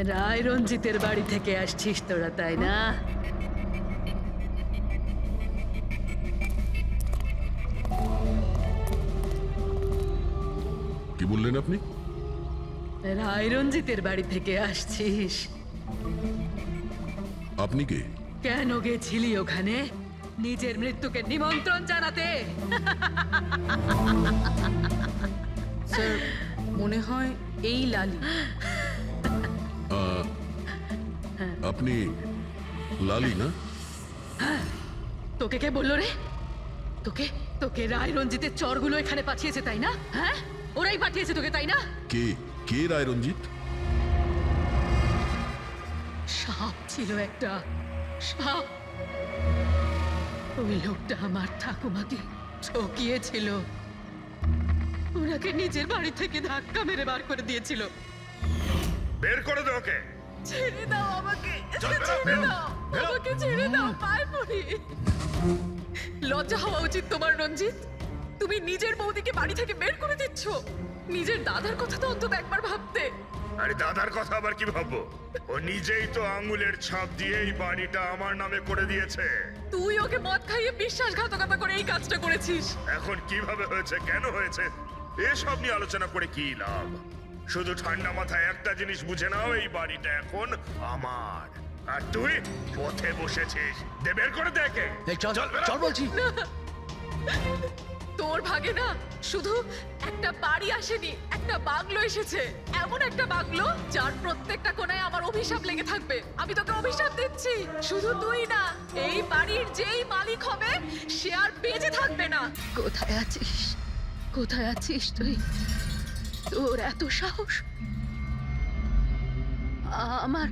রায় রঞ্জিতের বাড়ি থেকে আসছিস তোরা, তাই না? কি বললেন আপনি? রায় রঞ্জিতের বাড়ি থেকে আসছিস? আপনি কে? কেন গেছিলি ওখানে? নিজের মৃত্যুকে নিমন্ত্রণ জানাতে? স্যার, মনে হয় এই লালি। আপনি লালি না? তোকে কে বললো রে? তোকে তোকে রায় রঞ্জিতের চরগুলো এখানে পাঠিয়েছে, তাই না? হ্যাঁ, ওরাই পাঠিয়েছে তোকে, তাই না? কে কে রায় রঞ্জিত? সাপ ছিল একটা, সাপ। ওই লোকটা আমার ঠাকুমাকে ঠকিয়েছিল। ওনাকে নিজের বাড়ি থেকে ধাক্কা মেরে বার করে দিয়েছিল। বের করে দে ওকে। ছেড়ে দাও আমাকে, ছেড়ে দাও আমাকে, ছেড়ে দাও, পায়ে পড়ি। লজ্জা হওয়া উচিত তোমার, রঞ্জিত। তুমি নিজের বৌদিকে বাড়ি থেকে বের করে দিচ্ছ। নিজের দাদার কথা তো অন্তত একবার ভাবতে। আরে দাদার কথা আবার কি ভাববো? ও নিজেই তো আঙ্গুলের ছাপ দিয়ে এই বাড়িটা আমার নামে করে দিয়েছে। তুই ওকে মদ খাইয়ে বিশ্বাসঘাতকতা করে এই কাজটা করেছিস। এখন কিভাবে হয়েছে, কেন হয়েছে, এসব নিয়ে আলোচনা করে কি লাভ? শুধু ঠান্ডা মাথায় একটা জিনিস বুঝে নাও, এই বাড়িটা এখন আমার। আর তুই পথে বসেছিস। দে বের করে দেখে। চল বলছি। তোর ভাগে না শুধু একটা বাড়ি আসেনি, একটা বাংলো এসেছে। এমন একটা বাংলো যার প্রত্যেকটা কোণায় আমার অভিশাপ লেগে থাকবে। আমি তোকে অভিশাপ দিচ্ছি, শুধু তুই না, এই বাড়ির যেই মালিক হবে সে আর বেঁচে থাকবে না। কোথায় আছিস? কোথায় আছিস তুই? তোর এত সাহস? আমার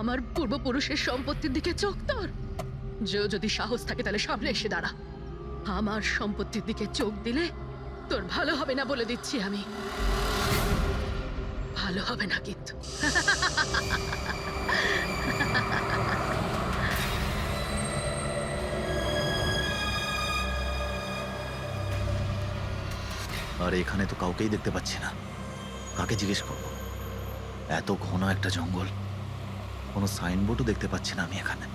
আমার পূর্বপুরুষের সম্পত্তির দিকে চোখ তোর? যদি সাহস থাকে তাহলে সামনে এসে দাঁড়া। আমার সম্পত্তির দিকে চোখ দিলে তোর ভালো হবে না, বলে দিচ্ছি আমি। ভালো হবে না কিন্তু। আর এখানে তো কাউকেই দেখতে পাচ্ছি না, কাকে জিজ্ঞেস করবো? এত ঘন একটা জঙ্গল, কোনো সাইনবোর্ডও দেখতে পাচ্ছি না আমি এখানে।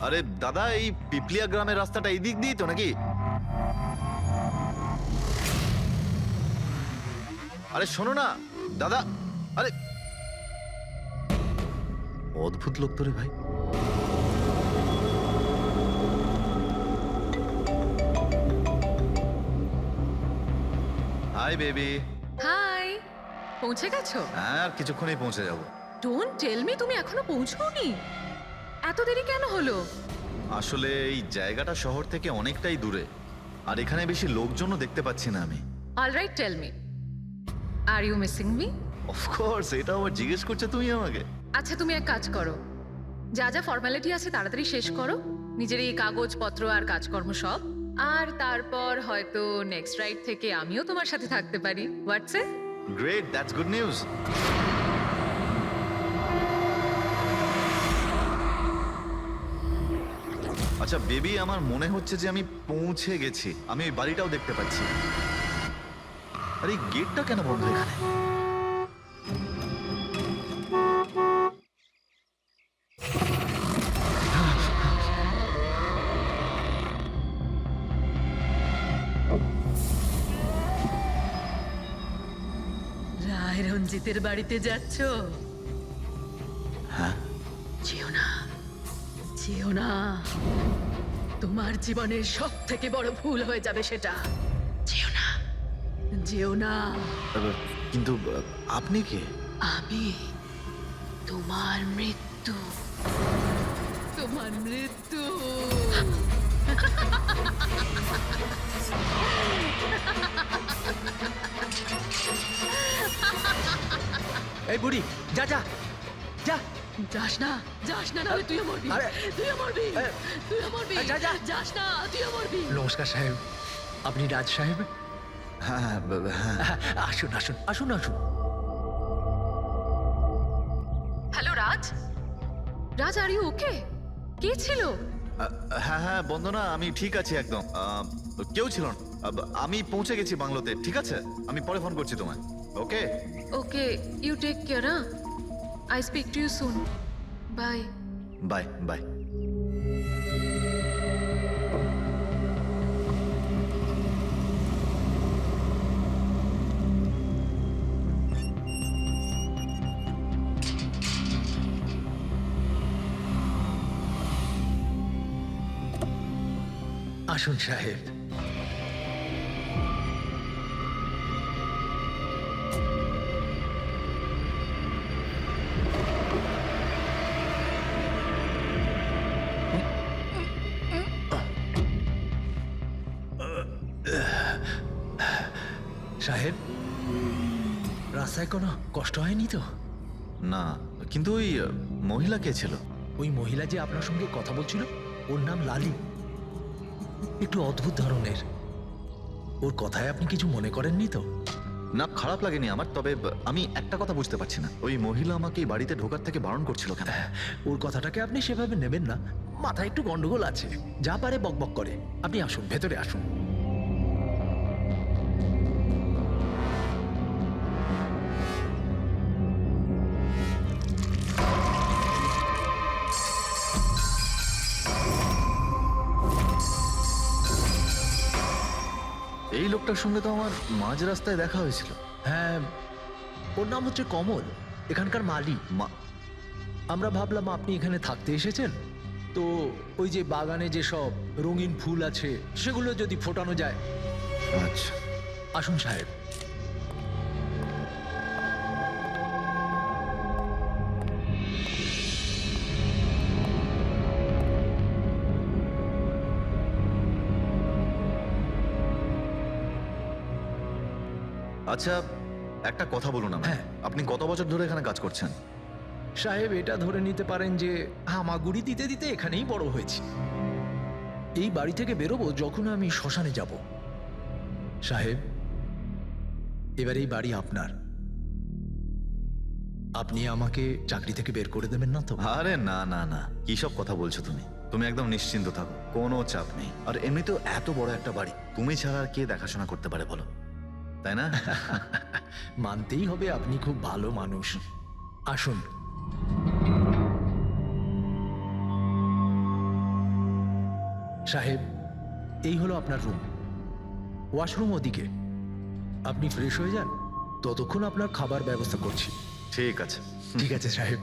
আরে দাদা, এই পিপলিয়া গ্রামের রাস্তাটা এই দিক দিয়ে তো নাকি? আরে শোনো না দাদা, আরে অদ্ভুত লোক তো রে ভাই। Hi baby. হাই, পৌঁছে গেছো? হ্যাঁ, আর কিছুক্ষণেই পৌঁছে যাব। ডোন্ট টেল মি তুমি এখনো পৌঁছোনি। এত দেরি কেন হলো? আসলে এই জায়গাটা শহর থেকে অনেকটাই দূরে, আর এখানে বেশি লোকজনও দেখতে পাচ্ছি না আমি। Alright, tell me, are you missing me? Of course, এটা আবার জিজ্ঞেস করছো তুমি আমাকে? আচ্ছা, তুমি এক কাজ করো, যা যা ফর্মালিটি আছে তাড়াতাড়ি শেষ করো, নিজের এই কাগজপত্র আর কাজকর্ম সব। আর তারপর হয়তো নেক্সট রাইড থেকে আমিও তোমার সাথে থাকতে পারি। WhatsApp? Great, that's good news. আচ্ছা বেবি, আমার মনে হচ্ছে যে আমি পৌঁছে গেছি। আমি ওই বাড়িটাও দেখতে পাচ্ছি। আরে এই গেটটা কেন বন্ধ এখানে? রায় রঞ্জিতের বাড়িতে যাচ্ছ? হ্যাঁ। যেও না, যেও না, তোমার জীবনের সব থেকে বড় ভুল হয়ে যাবে সেটা। যেও না, যেও না। কিন্তু আপনি কে? আমি তোমার মৃত্যু, তোমার মৃত্যু। এই বুড়ি, যা যা যা। যাস না, যাস না, নাহলে তুইও মরবি। আরে, তুইও মরবি, তুইও মরবি। যা, যা। যাস না, তুইও মরবি। নমস্কার সাহেব, আপনি রাজ সাহেব? হ্যাঁ হ্যাঁ হ্যাঁ। আসুন আসুন আসুন আসুন। Hello Raj, Raj, are you okay? কে ছিল? হ্যাঁ হ্যাঁ বন্দনা, আমি ঠিক আছি একদম। কেউ ছিল না। আমি পৌঁছে গেছি বাংলোতে, ঠিক আছে? আমি পরে ফোন করছি তোমায়, okay? Okay, you take care, হ্যাঁ? I speak to you soon. Bye. Bye bye. আসুন সাহেব। সাহেব, রাস্তায় কোনো কষ্ট হয়নি তো? না, কিন্তু ওই মহিলা কে ছিল? ওই মহিলা যে আপনার সঙ্গে কথা বলছিল, ওর নাম লালি। একটু অদ্ভুত ধরনের। ওর কথায় আপনি কিছু মনে করেননি তো? না, খারাপ লাগেনি আমার, তবে আমি একটা কথা বুঝতে পারছি না, ওই মহিলা আমাকে এই বাড়িতে ঢোকার থেকে বারণ করছিল কেন? ওর কথাটাকে আপনি সেভাবে নেবেন না, মাথায় একটু গন্ডগোল আছে, যা পারে বকবক করে। আপনি আসুন, ভেতরে আসুন। এই লোকটার সঙ্গে তো আমার মাঝ রাস্তায় দেখা হয়েছিল। হ্যাঁ, ওর নাম হচ্ছে কমল, এখানকার মালি। আমরা ভাবলাম আপনি এখানে থাকতে এসেছেন, তো ওই যে বাগানে যেসব রঙিন ফুল আছে সেগুলো যদি ফোটানো যায়। আচ্ছা, আসুন সাহেব। আচ্ছা, একটা কথা বলুন আমায়। হ্যাঁ। আপনি কত বছর ধরে এখানে কাজ করছেন? সাহেব, এটা ধরে নিতে পারেন যে হামাগুড়ি দিতে দিতে এখানেই বড় হয়েছি। এই বাড়ি থেকে বেরোবো যখন আমি শ্মশানে যাব। সাহেব, এবার এই বাড়ি আপনার। আপনি আমাকে চাকরি থেকে বের করে দেবেন না তো? আরে না না না, কি সব কথা বলছো তুমি? তুমি একদম নিশ্চিন্ত থাকো, কোনো চাপ নেই। আর এমনিতেও এত বড় একটা বাড়ি তুমি ছাড়া আর কে দেখাশোনা করতে পারে বলো, তাই না? মানতেই হবে আপনি খুব ভালো মানুষ। আসুন। সাহেব, এই হলো আপনার রুম। ওয়াশরুম ওদিকে। আপনি ফ্রেশ হয়ে যান, ততক্ষণ আপনার খাবার ব্যবস্থা করছি। ঠিক আছে। ঠিক আছে সাহেব।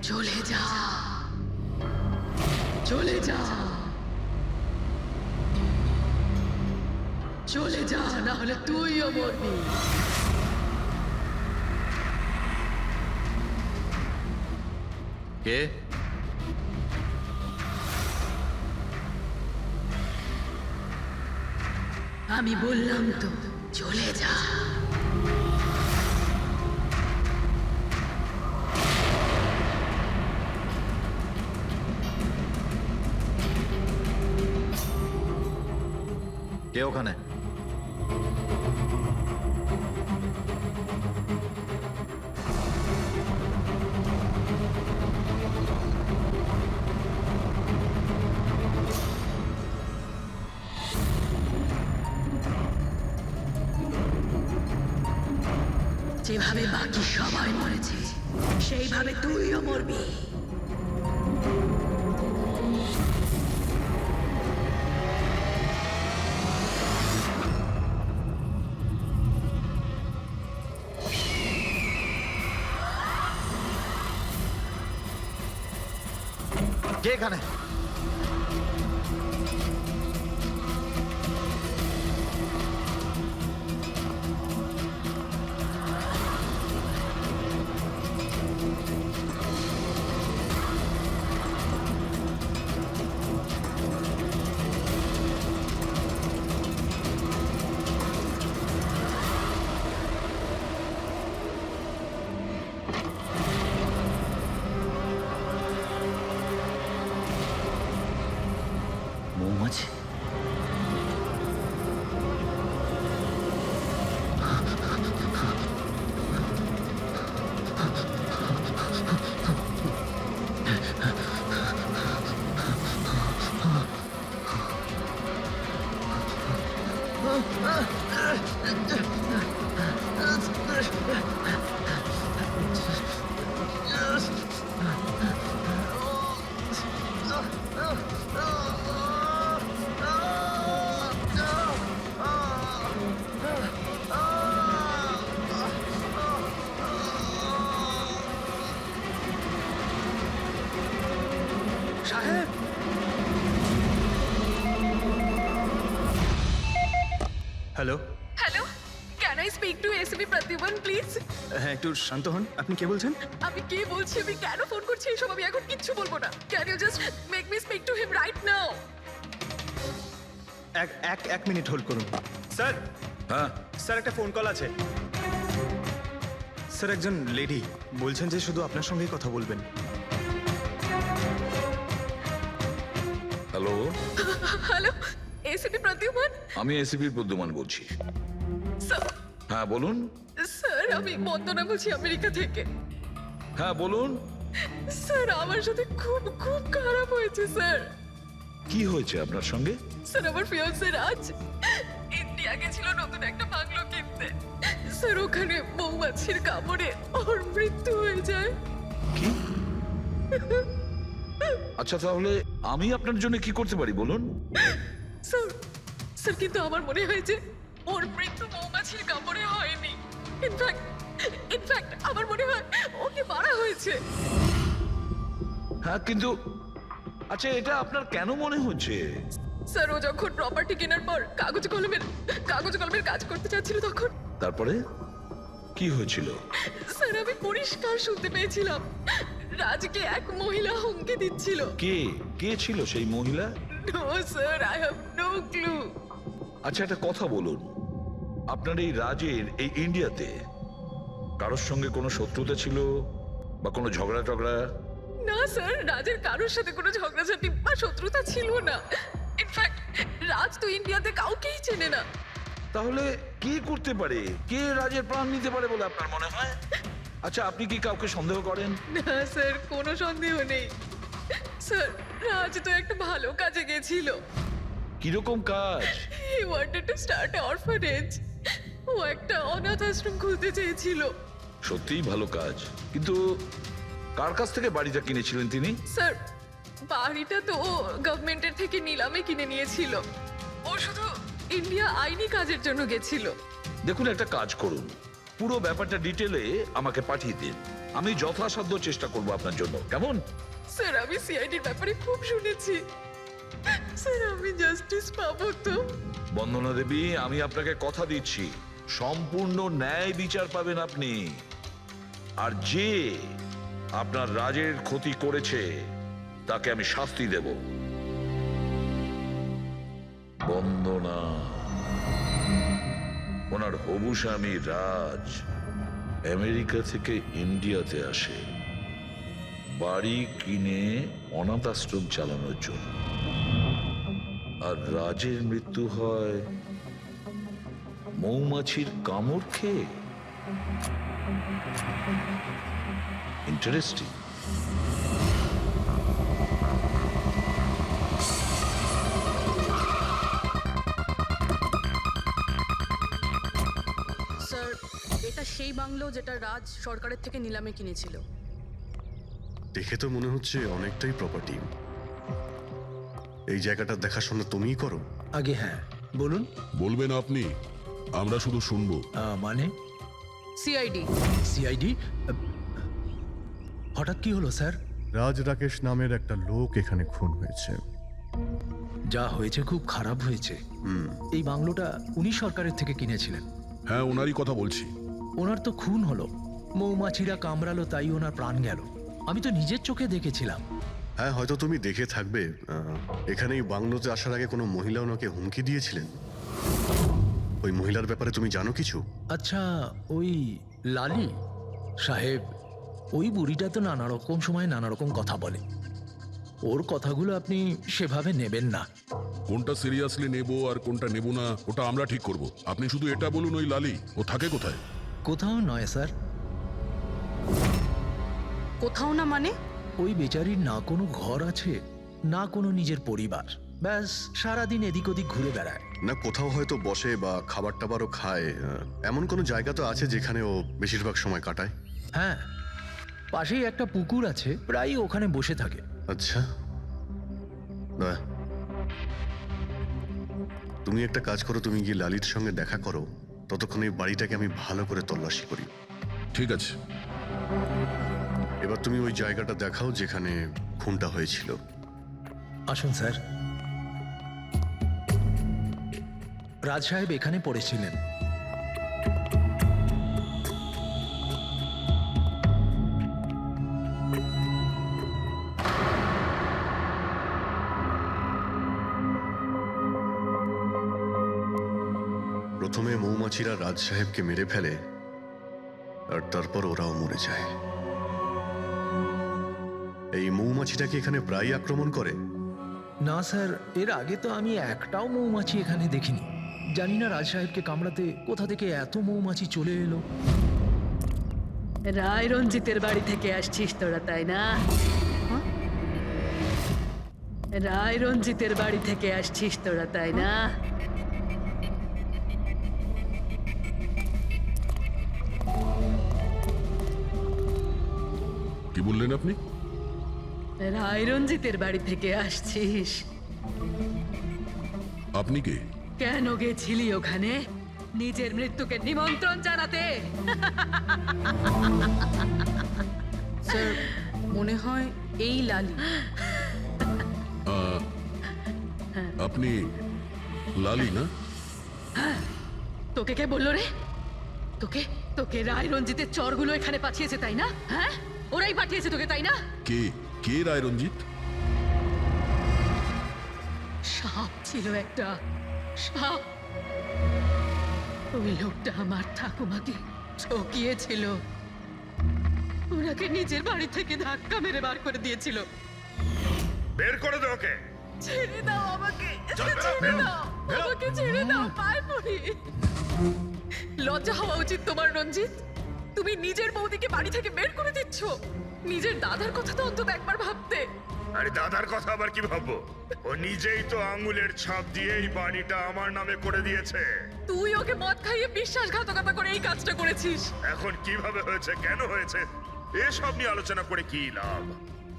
চলে যা, চলে যা, চলে যা, না হলে তুইও মরবি। কে? আমি বললাম তো, চলে যা। কে ওখানে? যেভাবে বাকি সবাই মরেছে, সেইভাবে তুইও মরবি। কে এখানে? সাহেব hello. Hello, can I speak to SB Pratiman please? হ্যাঁ, একটু শান্ত হন। আপনি কে বলছেন? আমি কে বলছি, আমি কেন ফোন করছি এইসব আমি এখন কিচ্ছু বলবো না। Can you just make me speak to him right now? এক মিনিট হোল্ড করুন। স্যার, হ্যাঁ স্যার একটা ফোন কল আছে। স্যার একজন লেডি বলছেন যে শুধু আপনার সঙ্গেই কথা বলবেন। Hello, hello, SB Pratiman? আমি এসিপির প্রদ্যুমান বলছি। স্যার, হ্যাঁ বলুন। স্যার আমি বন্দনা বলছি আমেরিকা থেকে। হ্যাঁ বলুন, স্যার আমার সাথে খুব খুব খারাপ হয়েছে স্যার। কি হয়েছে আপনার সঙ্গে? স্যার আমার ফিয়ান্সে রাজ ইন্ডিয়া গেছিল নতুন একটা বাংলো কিনতে। স্যার ওখানে মৌমাছির কামড়ে ওর মৃত্যু হয়ে যায়। কি? আচ্ছা তাহলে আমি আপনার জন্য কি করতে পারি বলুন? স্যার, স্যার কিন্তু আমার মনে হয় যে ওর মৃত্যু মৌমাছির কামড়ে হয়নি। ইনফ্যাক্ট আমার মনে হয় ওকে মারা হয়েছে। হ্যাঁ কিন্তু আচ্ছা এটা আপনার কেন মনে হচ্ছে? স্যার ও যখন প্রপার্টি কেনার পর কাগজ কলমের কাজ করতে চাচ্ছিল তখন তারপরে কি হয়েছিল? স্যার আমি পরিষ্কার শুনতে পেয়েছিলাম রাজকে এক মহিলা হুমকি দিচ্ছিল। কে কে ছিল সেই মহিলা? No sir, I have no clue. আচ্ছা একটা কথা বলুন, আপনার এই রাজের এই ইন্ডিয়াতে কারোর সঙ্গে কোনো শত্রুতা ছিল বা কোনো ঝগড়া টগড়া? না স্যার, রাজের কারোর সাথে কোনো ঝগড়াঝাটি বা শত্রুতা ছিল না। ইনফ্যাক্ট রাজ তো ইন্ডিয়াতে কাউকেই চেনে না। তাহলে কি করতে পারে, কে রাজের প্রাণ নিতে পারে বলে আপনার মনে হয়? আচ্ছা আপনি কি কাউকে সন্দেহ করেন? না স্যার, কোনো সন্দেহ নেই। স্যার রাজ তো একটা ভালো কাজে গেছিল। কিরকম কাজ? He wanted to start a orphanage. ও একটা অনাথ আশ্রম খুলতে চেয়েছিল। সত্যিই ভালো কাজ, কিন্তু কার কাছ থেকে বাড়িটা কিনেছিলেন তিনি? স্যার বাড়িটা তো ও গভর্নমেন্টের থেকে নিলামে কিনে নিয়েছিল। ও শুধু ইন্ডিয়া আইনি কাজের জন্য গেছিল। দেখুন একটা কাজ করুন, পুরো ব্যাপারটা ডিটেলে আমাকে পাঠিয়ে দিন, আমি যথাসাধ্য চেষ্টা করব আপনার জন্য, কেমন? স্যার আমি সিআইডির ব্যাপারে খুব শুনেছি। স্যার আমি জাস্টিস পাবো তো? বন্দনা দেবী, আমি আপনাকে কথা দিচ্ছি সম্পূর্ণ ন্যায় বিচার পাবেন আপনি। আর যে আপনার রাজের ক্ষতি করেছে তাকে আমি শাস্তি দেব। বন্দনা, ওনার হবু স্বামী রাজ আমেরিকা থেকে ইন্ডিয়াতে আসে বাড়ি কিনে অনাথ আশ্রম চালানোর জন্য, আর রাজের মৃত্যু হয় মৌমাছির কামড় খেয়ে। ইন্টারেস্টিং। স্যার এটা সেই বাংলো যেটা রাজ সরকারের থেকে নিলামে কিনেছিল। দেখে তো মনে হচ্ছে অনেকটাই প্রপার্টি। এই জায়গাটা দেখাশোনা তুমিই করো? আগে হ্যাঁ বলুন। বলবেন আপনি, আমরা শুধু শুনবো। মানে সিআইডি। সিআইডি? হঠাৎ কি হলো স্যার? রাজ রাকেশ নামের একটা লোক এখানে খুন হয়েছে। যা হয়েছে খুব খারাপ হয়েছে। এই বাংলোটা উনি সরকারের থেকে কিনেছিলেন। হ্যাঁ ওনারই কথা বলছি। ওনার তো খুন হলো, মৌমাছিরা কামড়ালো, তাই ওনার প্রাণ গেল। আমি তো নিজের চোখে দেখেছিলাম। হ্যাঁ হয়তো তুমি দেখে থাকবে। এখানে এই বাংলোতে আসার আগে কোনো মহিলা ওনাকে হুমকি দিয়েছিলেন। ওই মহিলার ব্যাপারে তুমি জানো কিছু? আচ্ছা ওই লালি সাহেব, ওই বুড়িটা তো নানা রকম সময় নানা রকম কথা বলে। ওর কথাগুলো আপনি সেভাবে নেবেন না। কোনটা সিরিয়াসলি নেব আর কোনটা নেব না ওটা আমরা ঠিক করব। আপনি শুধু এটা বলুন, ওই লালি ও থাকে কোথায়? কোথাও নয় স্যার। কোথাও না মানে? ওই বেচারির না কোনো ঘর আছে, না কোনো নিজের পরিবার। ব্যাস সারাদিন এদিক ওদিক ঘুরে বেড়ায়। না কোথাও হয়তো বসে বা খাবার টাবারও খায়, এমন কোনো জায়গা তো আছে যেখানে ও বেশিরভাগ সময় কাটায়? হ্যাঁ, পাশেই একটা পুকুর আছে, প্রায়ই ওখানে বসে থাকে। আচ্ছা, বাহ। তুমি একটা কাজ করো, তুমি গিয়ে লালির সঙ্গে দেখা করো, ততক্ষণ এই বাড়িটাকে আমি ভালো করে তল্লাশি করি। ঠিক আছে। এবার তুমি ওই জায়গাটা দেখাও যেখানে খুনটা হয়েছিল। আসুন স্যার। রাজ সাহেব এখানে পড়েছিলেন। প্রথমে মৌমাছিরা রাজ সাহেবকে মেরে ফেলে আর তারপর ওরাও মরে যায়। এই মৌমাছিটাকে এখানে প্রায় আক্রমণ করে। না স্যার, এর আগে তো আমি একটাও মৌমাছি এখানে দেখিনি। জানি না রাজ সাহেবকে কামড়াতে কোথা থেকে এত মৌমাছি চলে এলো। রায় রঞ্জিতের বাড়ি থেকে আসছিস তোরা, তাই না? হ্যাঁ? রায় রঞ্জিতের বাড়ি থেকে আসছিস তোরা, তাই না? কি বললেন আপনি? রায় রঞ্জিতের বাড়ি থেকে আসছিস? আপনি কে? কেন গেছিলি ওখানে? নিজের মৃত্যুকে নিমন্ত্রণ জানাতে? স্যার, মনে হয় এই লালি। আপনি লালি না? তোকে কে বললো রে? তোকে তোকে রায় রঞ্জিতের চরগুলো এখানে পাঠিয়েছে, তাই না? হ্যাঁ, ওরাই পাঠিয়েছে তোকে, তাই না? কে কে রায় রঞ্জিত? সাপ ছিল একটা, সাপ। ওই লোকটা আমার ঠাকুমাকে ঠকিয়েছিল। ওনাকে নিজের বাড়ি থেকে ধাক্কা মেরে বার করে দিয়েছিল। বের করে দে ওকে। ছেড়ে দাও আমাকে, চল, বেরো, ছেড়ে বেরো, দাও বেরো। আমাকে, ছেড়ে দাও, পায়ে পড়ি। লজ্জা হওয়া উচিত তোমার রঞ্জিত। তুমি নিজের বৌদিকে বাড়ি থেকে বের করে দিচ্ছ। নিজের দাদার কথা তো অন্তত একবার ভাবতে। আরে দাদার কথা আবার কি ভাববো? ও নিজেই তো আঙুলের ছাপ দিয়ে এই বাড়িটা আমার নামে করে দিয়েছে। তুই ওকে মদ খাইয়ে বিশ্বাসঘাতকতা করে এই কাজটা করেছিস। এখন কিভাবে হয়েছে, কেন হয়েছে, এসব নিয়ে আলোচনা করে কি লাভ?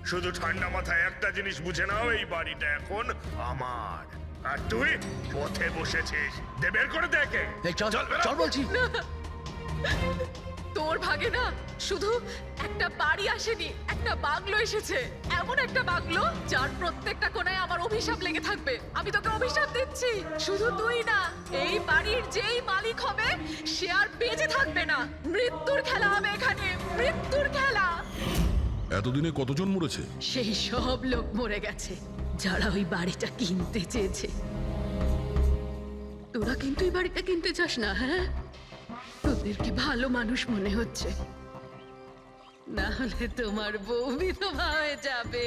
শুধু ঠান্ডা মাথায় একটা জিনিস বুঝে নাও, এই বাড়িটা এখন আমার। আর তুই পথে বসেছিস। দে বের করে দেখে। এই চল চল বলছি। তোর ভাগে না শুধু একটা বাড়ি আসেনি, একটা বাংলো এসেছে। এমন একটা বাংলো যার প্রত্যেকটা কোণায় আমার অভিশাপ লেগে থাকবে। আমি তোকে অভিশাপ দিচ্ছি। শুধু তুই না, এই বাড়ির যেই মালিক হবে সে আর বেঁচে থাকবে না। মৃত্যুর খেলা হবে এখানে, মৃত্যুর খেলা। এতদিনে কতজন মরেছে? সেই সব লোক মরে গেছে যারা ওই বাড়িটা কিনতে চেয়েছে। তোরা কিন্তু এই বাড়িটা কিনতে চাস না, হ্যাঁ? তোদেরকে ভালো মানুষ মনে হচ্ছে, না হলে তোমার বউ বিধবা হয়ে যাবে।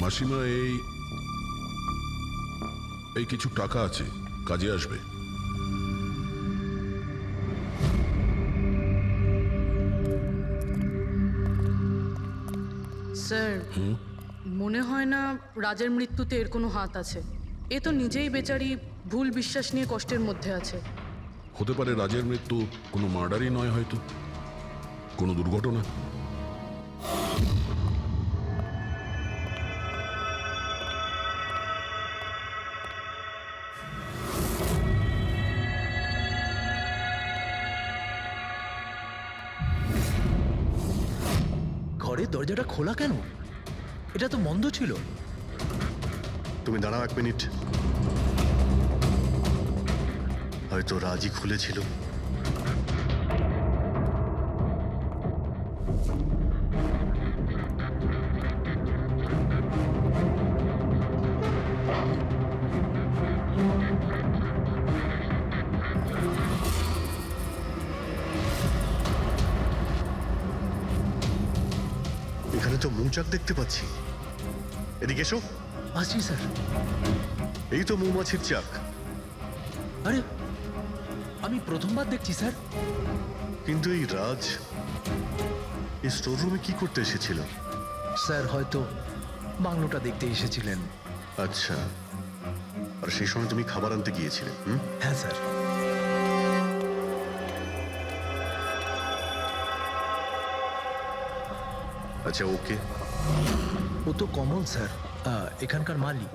মাসিমা, এই কিছু টাকা আছে, কাজে আসবে। স্যার, মনে হয় না রাজের মৃত্যুতে এর কোনো হাত আছে। এ তো নিজেই বেচারি ভুল বিশ্বাস নিয়ে কষ্টের মধ্যে আছে। হতে পারে রাজের মৃত্যু কোনো মার্ডারই নয়, হয়তো কোনো দুর্ঘটনা। ঘরের দরজাটা খোলা কেন? এটা তো বন্ধ ছিল। তুমি দাঁড়াও 1 মিনিট। হয়তো রাজই খুলেছিল। এখানে তো মৌচাক দেখতে পাচ্ছি। এদিকে এসো। আসছি স্যার। এই তো মৌমাছির চাক। আরে, আমি প্রথমবার দেখছি স্যার। কিন্তু এই রাজ এই স্টোর রুমে কি করতে এসেছিল? স্যার হয়তো বাংলোটা দেখতে এসেছিলেন। আচ্ছা, আর সেই সময় তুমি খাবার আনতে গিয়েছিলে? হ্যাঁ স্যার। আচ্ছা, ওকে। ও তো কমল স্যার, এখানকার মালিক।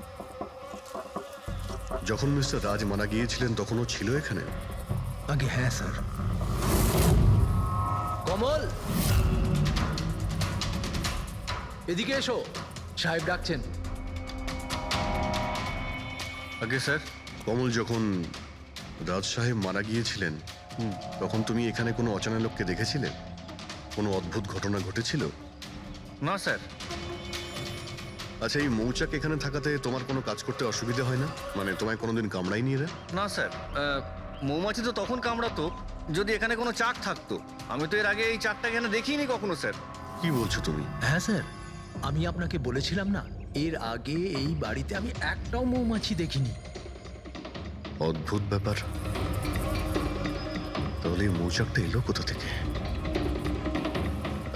যখন মিস্টার রাজ মারা গিয়েছিলেন তখন ও ছিল এখানে? আগে হ্যাঁ স্যার। কমল, এদিকে এসো, সাহেব ডাকছেন। আগে স্যার, কমল যখন রাজ সাহেব মারা গিয়েছিলেন তখন তুমি এখানে কোনো অচেনা লোককে দেখেছিলে? কোনো অদ্ভুত ঘটনা ঘটেছিল? না স্যার। আচ্ছা, এই মৌচাক এখানে থাকাতে তোমার কোনো কাজ করতে অসুবিধা হয় না? মানে তোমায় কোনোদিন কামড়ায়নি এরা? না স্যার, মৌমাছি তো তখন কামড়াতো যদি এখানে কোনো চাক থাকতো। আমি তো এর আগে এই চাকটা এখানে দেখিনি কখনো স্যার। কি বলছো তুমি? হ্যাঁ স্যার, আমি আপনাকে বলেছিলাম না, এর আগে এই বাড়িতে আমি একটাও মৌমাছি দেখিনি। অদ্ভুত ব্যাপার। তাহলে এই মৌচাকটা এলো কোথা থেকে?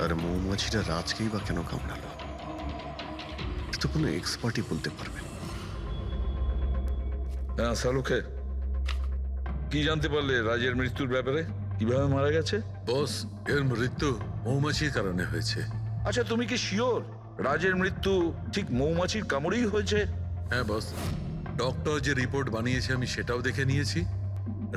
আর মৌমাছিটা রাজকেই বা কেন কামড়ালো? এটা তো কোনো এক্সপার্টই বলতে পারবে। হ্যাঁ সালুকে, কি জানতে পারলে রাজের মৃত্যুর ব্যাপারে? কিভাবে মারা গেছে? বস, এর মৃত্যু মৌমাছির কারণে হয়েছে। আচ্ছা, তুমি কি শিওর রাজের মৃত্যু ঠিক মৌমাছির কামড়েই হয়েছে? হ্যাঁ বস, ডক্টর যে রিপোর্ট বানিয়েছে আমি সেটাও দেখে নিয়েছি।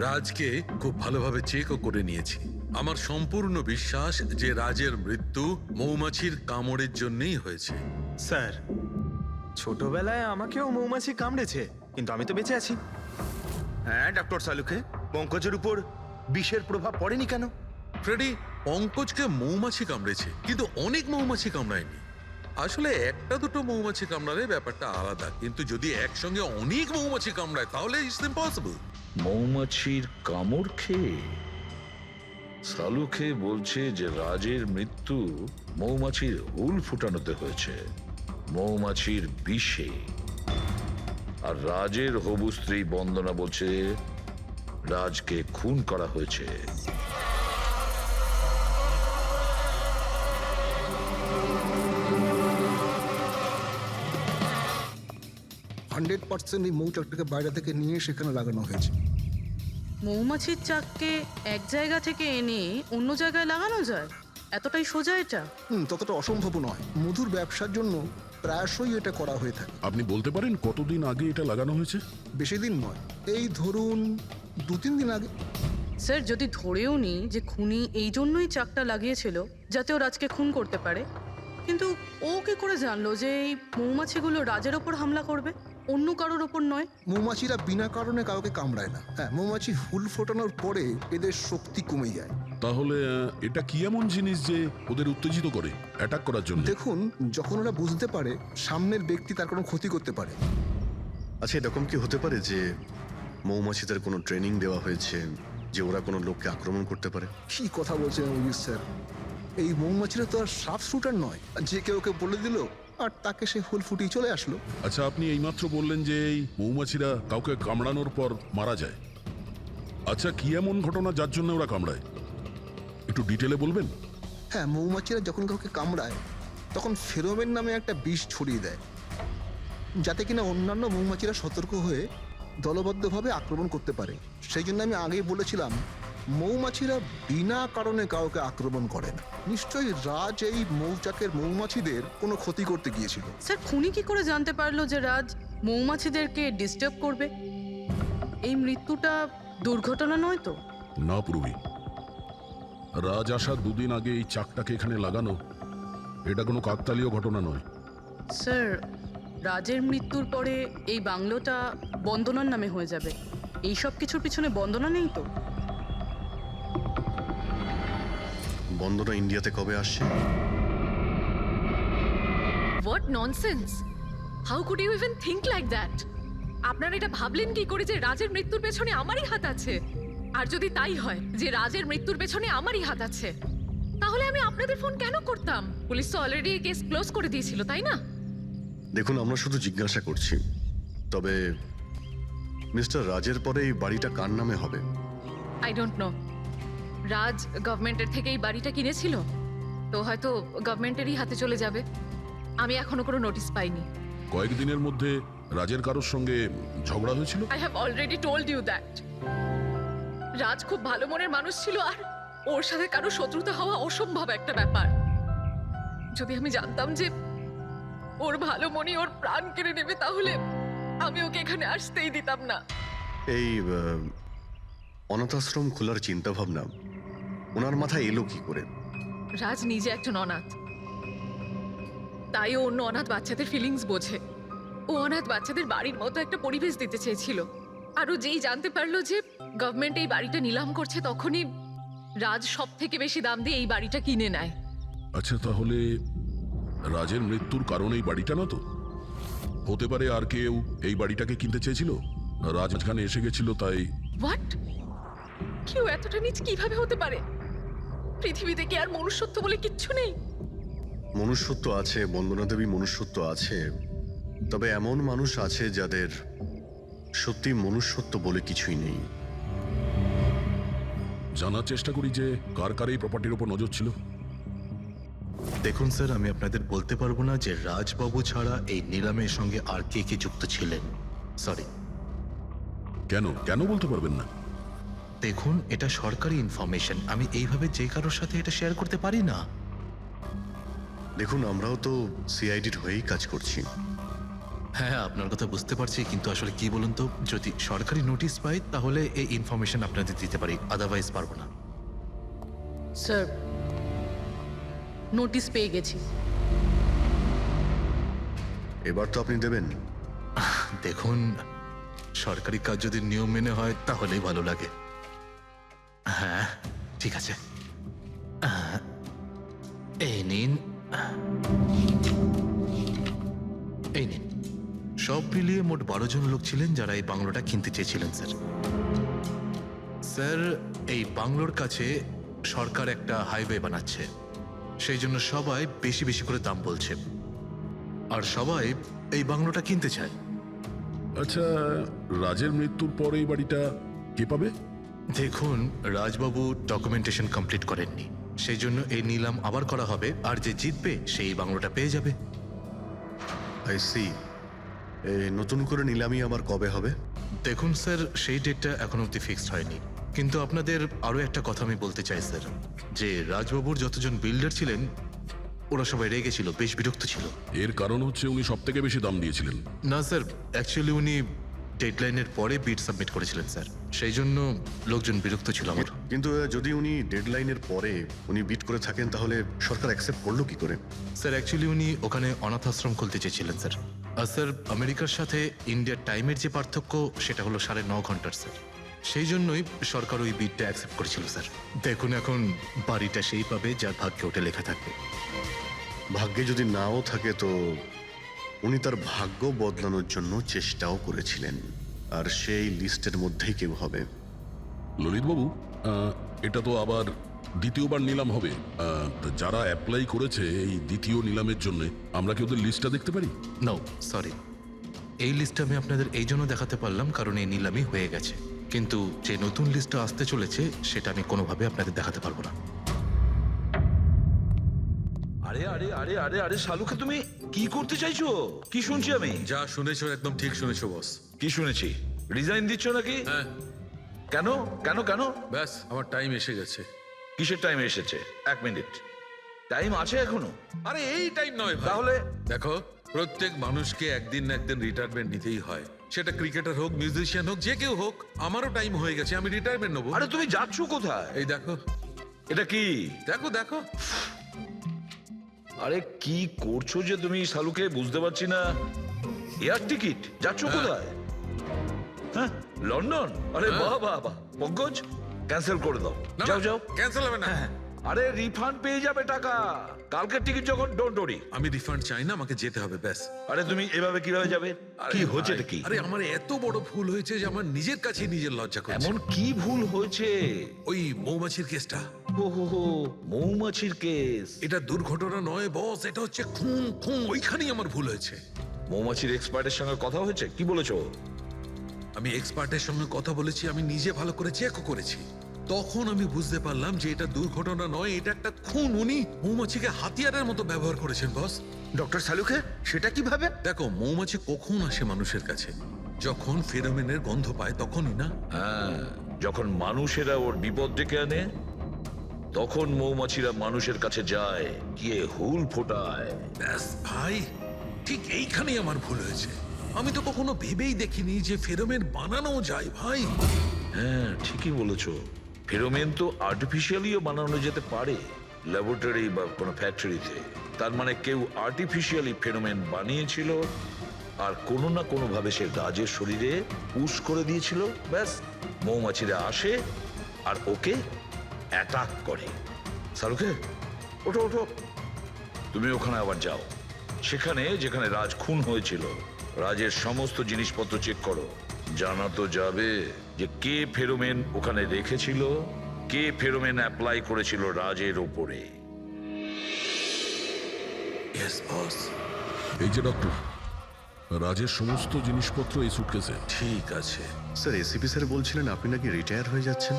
রাজকে খুব ভালোভাবে চেকও করে নিয়েছি। আমার সম্পূর্ণ বিশ্বাস যে রাজের মৃত্যু মৌমাছির কামড়ের জন্যই হয়েছে। স্যার, ছোটবেলায় আমাকেও মৌমাছি কামড়েছে, কিন্তু আমি তো বেঁচে আছি। হ্যাঁ ডক্টর সালুকে, পঙ্কজের উপর বিষের প্রভাব পড়েনি কেন? ফ্রেডি, পঙ্কজকে মৌমাছি কামড়েছে, কিন্তু অনেক মৌমাছি কামড়ায়নি। আসলে একটা দুটো মৌমাছি কামড়ালে ব্যাপারটা আলাদা, কিন্তু যদি একসঙ্গে অনেক মৌমাছি কামড়ায় তাহলে ইটস ইম্পসিবল। মৌমাছির কামড় খেয়ে? সালুকে বলছে যে রাজের মৃত্যু মৌমাছির হুল ফুটানোতে হয়েছে, মৌমাছির বিষে। আর রাজের হবু স্ত্রী বন্দনা বলছে রাজকে খুন করা হয়েছে। 100% এই মৌচাকটাকে বাইরে থেকে নিয়ে সেখানে লাগানো হয়েছে। মৌমাছির চাককে এক জায়গা থেকে এনে অন্য জায়গায় লাগানো যায়? এতটাই সোজা এটা? ততটা অসম্ভব নয়। মধুর ব্যবসার জন্য প্রায়শই এটা করা হয়ে থাকে। আপনি বলতে পারেন কতদিন আগে এটা লাগানো হয়েছে? বেশি দিন নয়, এই ধরুন 2-3 দিন আগে। স্যার, যদি ধরেও নি যে খুনি এই জন্যই চাকটা লাগিয়েছিল যাতে ও রাজকে খুন করতে পারে, কিন্তু ও কি করে জানলো যে এই মৌমাছিগুলো রাজের ওপর হামলা করবে, অন্য কারোর ওপর নয়? মৌমাছিরা বিনা কারণে কাউকে কামড়ায় না। হ্যাঁ, মৌমাছি হুল ফোটানোর পরে এদের শক্তি কমে যায়। তাহলে এটা কি এমন জিনিস যে ওদের উত্তেজিত করে অ্যাটাক করার জন্য? দেখুন, যখন ওরা বুঝতে পারে সামনের ব্যক্তি তার কোনো ক্ষতি করতে পারে। আচ্ছা, এরকম কি হতে পারে যে মৌমাছিদের কোনো ট্রেনিং দেওয়া হয়েছে যে ওরা কোনো লোককে আক্রমণ করতে পারে? কি কথা বলছেন অভিজিৎ স্যার? এই মৌমাছিরা তো আর সাফ শুটার নয় যে কেউ ওকে বলে দিল আর তাকে সে হুল ফুটিয়ে চলে আসলো। আচ্ছা, আপনি এইমাত্র বললেন যে এই মৌমাছিরা কাউকে কামড়ানোর পর মারা যায়। আচ্ছা, কি এমন ঘটনা যার জন্য ওরা কামড়ায়? একটু ডিটেলে বলবেন? হ্যাঁ, মৌমাছিরা যখন কাউকে কামড়ায় তখন ফেরোমেন নামে একটা বিষ ছড়িয়ে দেয়, যাতে কিনা অন্যান্য মৌমাছিরা সতর্ক হয়ে দলবদ্ধভাবে আক্রমণ করতে পারে। সেই জন্য আমি আগেই বলেছিলাম মৌমাছিরা বিনা কারণে কাউকে আক্রমণ করে না। নিশ্চয়ই রাজ এই মৌচাকের মৌমাছিদের কোনো ক্ষতি করতে গিয়েছিল। স্যার, খুনি কি করে জানতে পারলো যে রাজ মৌমাছিদেরকে ডিস্টার্ব করবে? এই মৃত্যুটা দুর্ঘটনা নয় তো? না পূর্বী, রাজ আসার 2 দিন আগে এই চাকটাকে এখানে লাগানো এটা কোনো কাকতালীয় ঘটনা নয়। স্যার, রাজের মৃত্যুর পরে এই বাংলোটা বন্দনার নামে হয়ে যাবে। এই সব কিছুর পিছনে বন্দনা নেই তো? বন্দনা ইন্ডিয়াতে কবে আসছে? What nonsense! How could you even think like that? আপনারা এটা ভাবলেন কি করে যে রাজের মৃত্যুর পেছনে আমারই হাত আছে? আর যদি তাই হয় যে রাজের মৃত্যুর পেছনে আমারই হাত আছে, তাহলে আমি আপনাদের ফোন কেন করতাম? পুলিশ তো অলরেডি কেস ক্লোজ করে দিয়েছিল, তাই না? দেখুন, আমরা শুধু জিজ্ঞাসা করছি। তবে মিস্টার রাজের পরে এই বাড়িটা কার নামে হবে? I don't know. রাজ গভর্নমেন্টের থেকে এই বাড়িটা কিনেছিল, তো হয়তো গভর্নমেন্টেরই হাতে চলে যাবে। আমি এখনো কোনো নোটিশ পাইনি। কয়েকদিনের মধ্যে রাজের কারোর সঙ্গে ঝগড়া হয়েছিল? I have already told you that. Raj খুব ভালো মনের মানুষ ছিল, আর ওর সাথে কারো শত্রুতা হওয়া অসম্ভব একটা ব্যাপার। যদি আমি জানতাম যে ওর ভালো মনই ওর প্রাণ কেড়ে নেবে, তাহলে আমি ওকে এখানে আসতেই দিতাম না। এই অনাথাশ্রম খোলার চিন্তা ভাবনা ওনার মাথায় এলো কি করে? রাজ নিজে একজন অনাথ, তাই ও অন্য অনাথ বাচ্চাদের ফিলিংস বোঝে। ও অনাথ বাচ্চাদের বাড়ির মতো একটা পরিবেশ দিতে চেয়েছিল। আর ও যেই জানতে পারলো যে গভর্নমেন্ট এই বাড়িটা নিলাম করছে, তখনই রাজ সব থেকে বেশি দাম দিয়ে এই বাড়িটা কিনে নেয়। আচ্ছা, তাহলে রাজের মৃত্যুর কারণ এই বাড়িটা না তো? হতে পারে আর কেউ এই বাড়িটাকে কিনতে চেয়েছিল, রাজ এখানে এসে গেছিল তাই। হোয়াট? কেউ এতটা নিচ কিভাবে হতে পারে? পৃথিবীতে কি আর মনুষ্যত্ব বলে কিচ্ছু নেই? মনুষ্যত্ব আছে বন্দনা দেবী, মনুষ্যত্ব আছে, তবে এমন মানুষ আছে যাদের সত্যি মনুষ্যত্ব বলে কিছুই নেই। জানার চেষ্টা করি যে কার কার এই প্রপার্টির উপর নজর ছিল। দেখুন স্যার, আমি আপনাদের বলতে পারবো না যে রাজবাবু ছাড়া এই নিলামের সঙ্গে আর কে কে যুক্ত ছিলেন। সরি। কেন কেন বলতে পারবেন না? দেখুন, এটা সরকারি ইনফরমেশন, আমি এইভাবে যে কারোর সাথে এটা শেয়ার করতে পারি না। দেখুন, আমরাও তো সিআইডির হয়েই কাজ করছি। হ্যাঁ, আপনার কথা বুঝতে পারছি, কিন্তু আসলে কি বলুন তো, যদি সরকারি নোটিশ পাই তাহলে এই ইনফরমেশন আপনাদের দিতে পারি, আদারওয়াইজ পারবো না। স্যার, নোটিশ পেয়ে গেছি। এবার তো আপনি দেবেন। দেখুন, সরকারি কাজ যদি নিয়ম মেনে হয় তাহলেই ভালো লাগে। হ্যাঁ, ঠিক আছে। এই নিন, এই নিন। সব মিলিয়ে মোট 12 জন লোক ছিলেন যারা এই বাংলোটা কিনতে চেয়েছিলেন স্যার। স্যার, এই বাংলোর কাছে সরকার একটা হাইওয়ে বানাচ্ছে, সেই জন্য সবাই বেশি বেশি করে দাম বলছে, আর সবাই এই বাংলোটা কিনতে চায়। আচ্ছা, রাজের মৃত্যুর পর এই বাড়িটা কে পাবে? দেখুন, রাজবাবু ডকুমেন্টেশন কমপ্লিট করেননি, সেই জন্য এই নিলাম আবার করা হবে, আর যে জিতবে সেই বাংলোটা পেয়ে যাবে। I see. নতুন করে নিলামি আবার কবে হবে? দেখুন স্যার, সেই ডেটটা এখন অব্দি ফিক্সড হয়নি, কিন্তু আপনাদের আরও একটা কথা আমি বলতে চাই স্যার, যে রাজবাবুর যতজন বিল্ডার ছিলেন ওরা সবাই রেগে ছিল, বেশ বিরক্ত ছিল। এর কারণ হচ্ছে উনি সব থেকে বেশি দাম দিয়েছিলেন। না স্যার, অ্যাকচুয়ালি উনি ডেডলাইনের পরে বিড সাবমিট করেছিলেন স্যার, সেই জন্য লোকজন বিরক্ত ছিল আমার। কিন্তু যদি উনি ডেডলাইনের পরে উনি বিট করে থাকেন তাহলে সরকার অ্যাকসেপ্ট করলো কি করে? স্যার, অ্যাকচুয়ালি উনি ওখানে অনাথ আশ্রম খুলতে চেয়েছিলেন স্যার। আর স্যার, আমেরিকার সাথে ইন্ডিয়ার টাইমের যে পার্থক্য সেটা হলো 9.5 ঘন্টার স্যার, সেই জন্যই সরকার ওই বিডটা অ্যাকসেপ্ট করেছিল স্যার। দেখুন, এখন বাড়িটা সেই পাবে যার ভাগ্যে ওটা লেখা থাকবে। ভাগ্যে যদি নাও থাকে তো উনি তার ভাগ্য বদলানোর জন্য চেষ্টাও করেছিলেন, আর সেই লিস্টের মধ্যেই কেউ হবে। ললিতবাবু, এটা তো আবার দ্বিতীয়বার নিলাম হবে। তো যারা অ্যাপ্লাই করেছে এই দ্বিতীয় নিলামের জন্য, আমরা কি ওদের লিস্টটা দেখতে পারি? নো সরি, এই লিস্টটা আমি আপনাদের এই জন্য দেখাতে পারলাম কারণ এই নিলামই হয়ে গেছে, কিন্তু যে নতুন লিস্টটা আসতে চলেছে সেটা আমি কোনোভাবে আপনাদের দেখাতে পারবো না। আরে আরে আরে আরে আরে শালুকে, তুমি কি করতে চাইছো? কি শুনছি আমি? যা শুনেছো একদম ঠিক শুনেছো বস। কি শুনেছি? রিজাইন দিচ্ছ নাকি? হ্যাঁ। কেন কেন কেন? ব্যাস, আমার টাইম এসে গেছে। কিসের টাইম এসেছে? 1 মিনিট টাইম আছে এখনো? আরে এই টাইম নয় ভাই। তাহলে দেখো, প্রত্যেক মানুষকে একদিন না একদিন রিটায়ারমেন্ট নিতেই হয়, সেটা ক্রিকেটার হোক, মিউজিশিয়ান হোক, যে কেউ হোক। আমারও টাইম হয়ে গেছে, আমি রিটায়ারমেন্ট নেবো। আরে তুমি যাচ্ছ কোথায়? এই দেখো। এটা কি? দেখো দেখো। আরে কি করছো যে তুমি শালুকে, বুঝতে পারছি না। Air ticket? যাচ্ছ কোথায়? হ্যাঁ, লন্ডন? আরে বাহ বাহ বাহ। পঙ্কজ, ক্যান্সেল করে দাও, যাও যাও। ক্যান্সেল হবে না। আরে রিফান্ড পেয়ে যাবে টাকা, কালকের টিকিট যখন, ডোন্ট ওরি। আমি রিফান্ড চাই না, আমাকে যেতে হবে ব্যাস। আরে তুমি এভাবে কিভাবে যাবে? কি হচ্ছে কি? আরে আমার এত বড় ভুল হয়েছে যে আমার নিজের কাছে নিজের লজ্জা করছে। এমন কি ভুল হয়েছে? ওই মৌমাছির কেসটা। ও হো হো, মৌমাছির কেস। এটা দুর্ঘটনা নয় বস, এটা হচ্ছে খুন। খুন, ওইখানেই আমার ভুল হয়েছে। মৌমাছির এক্সপার্টের সঙ্গে কথা হয়েছে? কি বলেছো? আমি এক্সপার্টের সঙ্গে কথা বলেছি, আমি নিজে ভালো করে চেকও করেছি। তখন আমি বুঝতে পারলাম যে এটা দুর্ঘটনা নয়, এটা একটা খুন। উনি মৌমাছিকে হাতিয়ারের মতো ব্যবহার করেছেন বস। ডক্টর শালুকে, সেটা কিভাবে? দেখো, মৌমাছি কখন আসে মানুষের কাছে? যখন ফেরোমেনের গন্ধ পায় তখনই না? হ্যাঁ, যখন মানুষেরা ওর বিপদ ডেকে আনে তখন মৌমাছিরা মানুষের কাছে যায়, গিয়ে হুল ফোটায়। ব্যাস ভাই, ঠিক এইখানেই আমার ভুল হয়েছে। আমি তো কখনো ভেবেই দেখিনি যে ফেরোমেন বানানো যায় ভাই। হ্যাঁ, ঠিকই বলেছো। ফেরোমেন তো আর্টিফিশিয়ালিও বানানো যেতে পারে, ল্যাবরেটরি বা কোনো ফ্যাক্টরিতে। তার মানে কেউ আর্টিফিশিয়ালি ফেনোমেন বানিয়েছিল আর কোনো না কোনো ভাবে সে রাজের শরীরে পুশ করে দিয়েছিল। ব্যাস, মৌমাছিরা আসে আর ওকে অ্যাটাক করে। শাহরুখে, ওঠো ওঠো, তুমি ওখানে আবার যাও। সেখানে যেখানে রাজ খুন হয়েছিল রাজের সমস্ত জিনিসপত্র চেক করো। জানা তো যাবে যে কে ফেরোমেন ওখানে রেখেছিল, কে ফেরোমেন অ্যাপ্লাই করেছিল রাজের ওপরে। Yes boss. এই যে ডক্টর, রাজের সমস্ত জিনিসপত্র এই সুটকেসে। ঠিক আছে। স্যার এসিপি স্যার বলছিলেন আপনি নাকি রিটায়ার হয়ে যাচ্ছেন।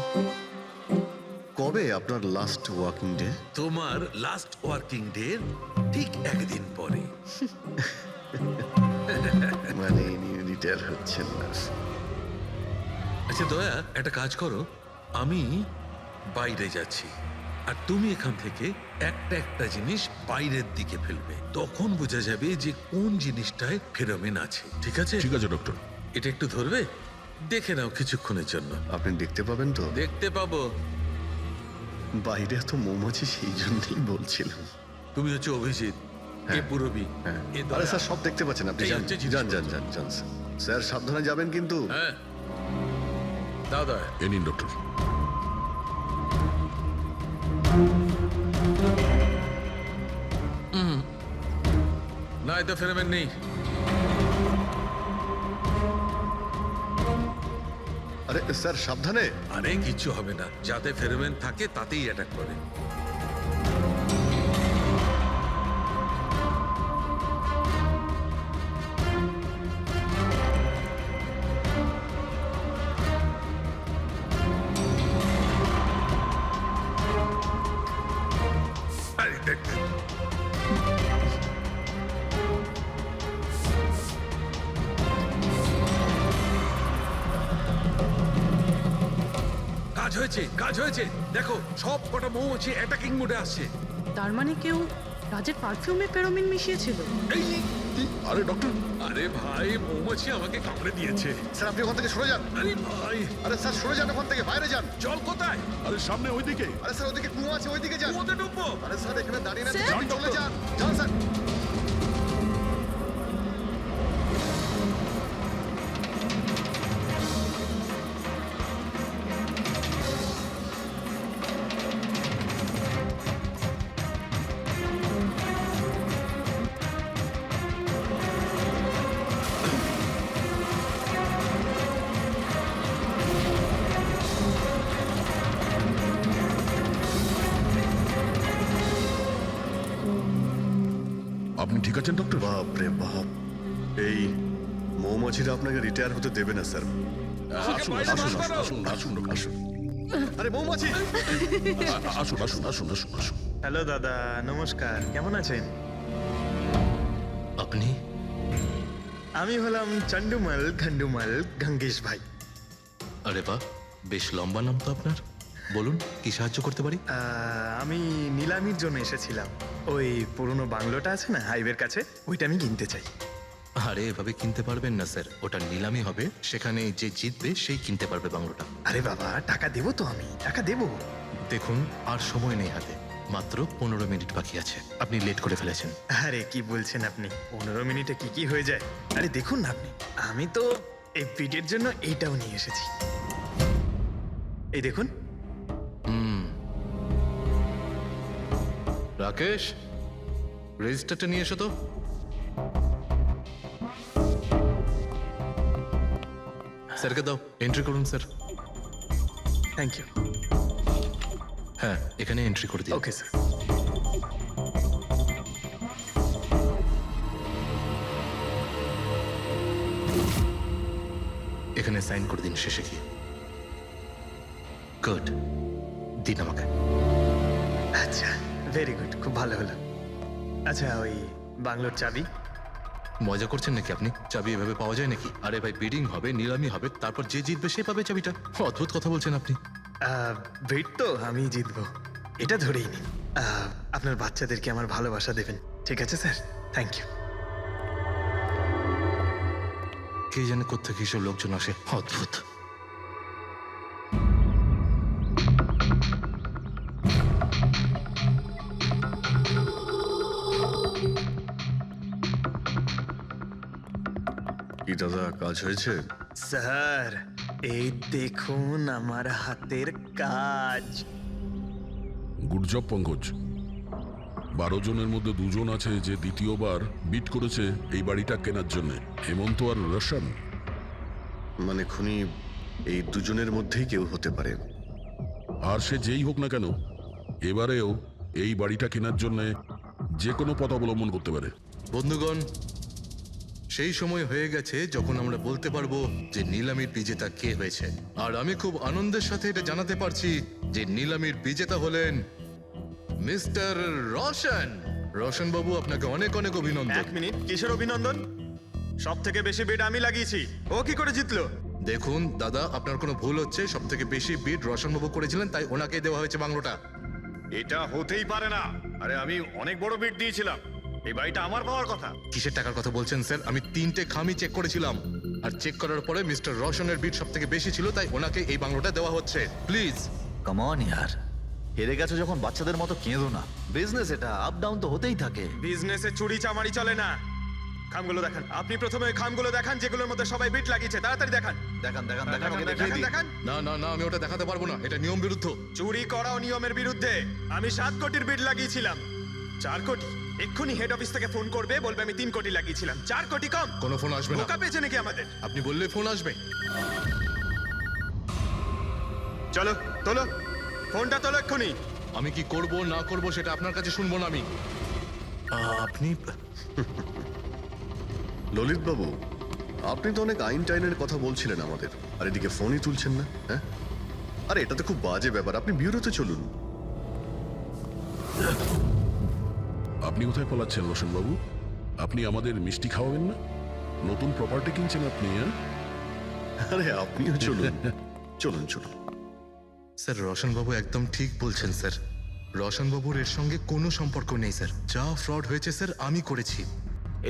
কবে আপনার লাস্ট ওয়ার্কিং ডে? তোমার লাস্ট ওয়ার্কিং ডে ঠিক একদিন পরে। মানে রিটায়ার হচ্ছেন না? আচ্ছা দয়া, একটা কাজ করো, আমি বাইরে যাচ্ছি আর তুমি এখান থেকে একটা একটা জিনিস বাইরের দিকে ফেলবে, তখন বোঝা যাবে যে কোন জিনিসটায় ফেরোমেন আছে। ঠিক আছে? ঠিক আছে ডক্টর। এটা একটু ধরবে, দেখে নাও কিছুক্ষণের জন্য। আপনি দেখতে পাবেন তো? দেখতে পাবো। বাইরে তো মৌমাছি, সেই জন্যই বলছিলাম। তুমি হচ্ছে অভিজিৎ, এ পুরবী, এ দয়া। আরে স্যার সব দেখতে পাচ্ছেন আপনি। এই যান হচ্ছে যান জিনিসপত্র। যান যান যান স্যার। স্যার সাবধানে যাবেন কিন্তু। হ্যাঁ দাও দয়া। এ নিন ডক্টর। না, এতে ফেরোমেন নেই। আরে স্যার সাবধানে। আরে কিচ্ছু হবে না, যাতে ফেরোমেন থাকে তাতেই অ্যাটাক করে। আরে দেখ, কাজ হয়েছে, কাজ হয়েছে। দেখো, সব কটা মৌমাছি অ্যাটাকিং মোডে আসছে। তার মানে কেউ রাজের পারফিউমে ফেরোমিন মিশিয়েছিল। এই, আরে ডক্টর, আরে ভাই, মৌমাছি আমাকে কামড়ে দিয়েছে। স্যার আপনি ওখান থেকে সরে যান। আরে ভাই, আরে স্যার সরে যান ওখান থেকে, বাইরে যান। জল কোথায়? আরে সামনে ওইদিকে। আরে স্যার ওদিকে কুয়ো আছে, ওইদিকে যান। কুয়োতে ডুববো? আরে স্যার এখানে দাঁড়িয়ে না, স্যার? যান, চলে যান। যান স্যার। আপনি ঠিক আছেন ডক্টর? বাপ রে বাপ, এই মৌমাছিরা আপনাকে রিটায়ার হতে দেবে না স্যার। আসুন আসুন আসুন আসুন আসুন ডক্টর, আসুন। আরে মৌমাছি! আসুন আসুন আসুন আসুন আসুন। হ্যালো দাদা, নমস্কার, কেমন আছেন? আপনি? আমি হলাম চন্ডুমাল খন্ডুমাল গঙ্গেশ ভাই। আরে বাহ, বেশ লম্বা নাম তো আপনার। বলুন, কি সাহায্য করতে পারি? আমি নিলামির জন্য এসেছিলাম। ওই পুরনো বাংলোটা আছে না হাইওয়ের কাছে, ওইটা আমি কিনতে চাই। আরে এভাবে কিনতে পারবেন না স্যার, ওটা নিলামি হবে, সেখানে যে জিতবে সেই কিনতে পারবে বাংলোটা। আরে বাবা, টাকা দেবো তো, আমি টাকা দেবো। দেখুন, আর সময় নেই হাতে, মাত্র 15 মিনিট বাকি আছে। আপনি লেট করে ফেলেছেন। আরে কি বলছেন আপনি, 15 মিনিটে কি কি হয়ে যায়? আরে দেখুন না আপনি, আমি তো এই পিটের জন্য এইটাও নিয়ে এসেছি। এই দেখুন। রাকেশ, রেজিস্টারটা নিয়ে এসো তো। স্যারকে দাও, এন্ট্রি করুন স্যার। Thank you. হ্যাঁ, এখানে এন্ট্রি করে দিন। Okay sir. এখানে সাইন করে দিন শেষে গিয়ে। গুড, দিন আমাকে। আচ্ছা, ভেরি গুড, খুব ভালো হলো। আচ্ছা, ওই বাংলোর চাবি? মজা করছেন নাকি আপনি? চাবি এভাবে পাওয়া যায় নাকি? আরে ভাই, বিডিং হবে, নিলামি হবে, তারপর যে জিতবে সে পাবে চাবিটা। অদ্ভুত কথা বলছেন আপনি। ভেট তো আমি জিতবো, এটা ধরেই নিন। আপনার বাচ্চাদেরকে আমার ভালোবাসা দেবেন, ঠিক আছে স্যার? Thank you. কে জানে কোত্থেকে এসব লোকজন আসে, অদ্ভুত। দাদা কাজ হয়েছে? স্যার এই দেখুন আমার হাতের কাজ। Good job Pankaj. 12 জনের মধ্যে 2 জন আছে যে দ্বিতীয়বার বিট করেছে এই বাড়িটা কেনার জন্য, হেমন্ত আর রোশন। মানে খুনি এই দুজনের মধ্যেই কেউ হতে পারে। আর সে যেই হোক না কেন, এবারেও এই বাড়িটা কেনার জন্য যে কোনো পথ অবলম্বন করতে পারে। বন্ধুগণ, সেই সময় হয়ে গেছে যখন আমরা বলতে পারবো যে নিলামির বিজেতা কে হয়েছে। আর আমি খুব আনন্দের সাথে এটা জানাতে পারছি যে নিলামির বিজেতা হলেন মিস্টার রোশন। রোশন বাবু, আপনাকে অনেক অনেক অভিনন্দন। 1 মিনিট, কিসের অভিনন্দন? সব থেকে বেশি বিড আমি লাগিয়েছি, ও কি করে জিতলো? দেখুন দাদা, আপনার কোনো ভুল হচ্ছে। সব থেকে বেশি বিড রোশন বাবু করেছিলেন, তাই ওনাকে দেওয়া হয়েছে বাংলোটা। এটা হতেই পারে না। আরে আমি অনেক বড় বিট দিয়েছিলাম, এই বাড়িটা আমার পাওয়ার কথা। কিসের টাকার কথা বলছেন স্যার? আমি 3টে খামি চেক করেছিলাম, আর চেক করার পরে মিস্টার রোশনের বিড সব থেকে বেশি ছিল, তাই ওনাকে এই বাংলোটা দেওয়া হচ্ছে। প্লিজ। কাম অন ইয়ার, হেরে গেছো যখন বাচ্চাদের মতো কেঁদো না। বিজনেস এটা, আপ ডাউন তো হতেই থাকে। বিজনেসে চুরি চামারি চলে না। খামগুলো দেখান, আপনি প্রথমে ওই খামগুলো দেখান যেগুলোর মধ্যে সবাই বিট লাগিয়েছে। তাড়াতাড়ি দেখান। দেখান দেখান দেখান, ওকে দেখিয়ে দেখান দিই। দেখান। না না না, আমি ওটা দেখাতে পারবো না, এটা নিয়ম বিরুদ্ধ। চুরি করাও নিয়মের বিরুদ্ধে। আমি 7 কোটির বিড লাগিয়েছিলাম। 4 কোটি। এক্ষুনি হেড অফিস থেকে ফোন করবে, বলবে আমি 3 কোটি লাগিয়েছিলাম। 4 কোটি কম। কোনো ফোন আসবে না। বোকা পেয়েছে নাকি আমাদের? আপনি বললে ফোন আসবে। চলো তোলো, ফোনটা তোলো এক্ষুনি। আমি কি করব না করব সেটা আপনার কাছে শুনবো না আমি। আপনি ললিত বাবু, আপনি তো অনেক আইন টাইনের কথা বলছিলেন আমাদের, আর এদিকে ফোনই তুলছেন না। হ্যাঁ, আরে এটা তো খুব বাজে ব্যাপার। আপনি বিউরোতে চলুন। আপনি কোথায় পলাচ্ছেন রোশন বাবু? আপনি আমাদের মিষ্টি খাওয়াবেন না? নতুন প্রপার্টি কিনছেন আপনি, হ্যাঁ? আরে আপনিও চলুন। চলুন চলুন। স্যার, রোশন বাবু একদম ঠিক বলছেন স্যার। রোশন বাবুর এর সঙ্গে কোনো সম্পর্ক নেই স্যার। যা ফ্রড হয়েছে স্যার আমি করেছি।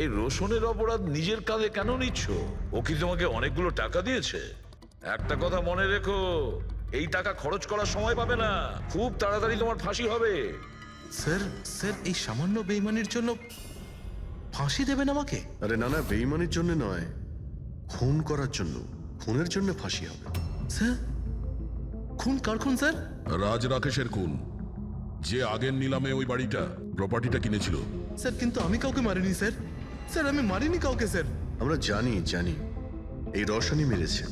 এই রোশনের অপরাধ নিজের কাঁধে কেন নিচ্ছ? ও কি তোমাকে অনেকগুলো টাকা দিয়েছে? একটা কথা মনে রেখো, এই টাকা খরচ করার সময় পাবে না। খুব তাড়াতাড়ি তোমার ফাঁসি হবে। স্যার স্যার, এই সামান্য বেইমানির জন্য ফাঁসি দেবেন আমাকে? আরে না না, বেইমানির জন্য নয়, খুন করার জন্য। খুনের জন্য ফাঁসি হবে। স্যার, খুন কার খুন স্যার? রাজ রাকেশের খুন, যে আগের নিলামে ওই বাড়িটা প্রপার্টিটা কিনেছিল। স্যার, কিন্তু আমি কাউকে মারিনি স্যার। স্যার, আমি মারিনি কাউকে স্যার। আমরা জানি জানি এই রোশনই মেরেছে।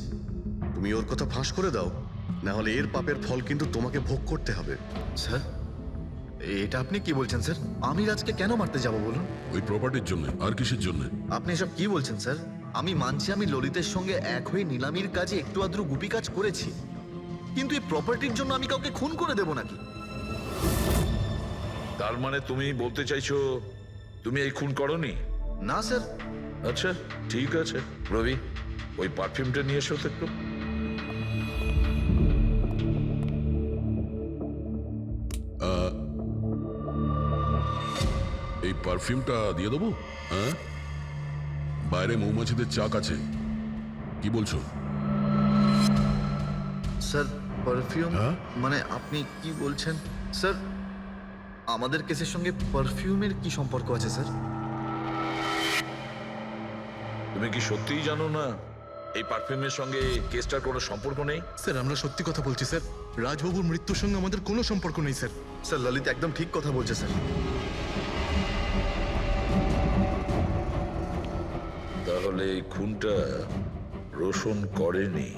তুমি ওর কথা ফাঁস করে দাও, না হলে এর পাপের ফল কিন্তু তোমাকে ভোগ করতে হবে। স্যার, এটা আপনি কি বলছেন স্যার? আমি রাজকে কেন মারতে যাব বলুন? ওই প্রপার্টির জন্য। আর কিসের জন্য? আপনি এসব কি বলছেন স্যার? আমি মানছি আমি ললিতের সঙ্গে এক হয়ে নিলামির কাজে একটু আদ্রু গুপি কাজ করেছি, কিন্তু এই প্রপার্টির জন্য আমি কাউকে খুন করে দেব নাকি? তার মানে তুমি বলতে চাইছো তুমি এই খুন করনি? না স্যার। আচ্ছা ঠিক আছে, রবি ওই পারফিউমটা নিয়ে এসো তো একটু। এই পারফিউমটা দিয়ে দেবো? হ্যাঁ, বাইরে মৌমাছিদের চাক আছে। কি বলছো? স্যার, পারফিউম হ্যাঁ? মানে আপনি কি বলছেন? স্যার, আমাদের কেসের সঙ্গে পারফিউমের কি সম্পর্ক আছে স্যার? তুমি কি সত্যিই জানো না এই পারফিউমের সঙ্গে কেসটার কোনো সম্পর্ক নেই? স্যার, আমরা সত্যি কথা বলছি স্যার। রাজবাবুর মৃত্যুর সঙ্গে আমাদের কোনো সম্পর্ক নেই স্যার। স্যার, ললিত একদম ঠিক কথা বলছে স্যার। তাহলে এই খুনটা রোশন করেনি,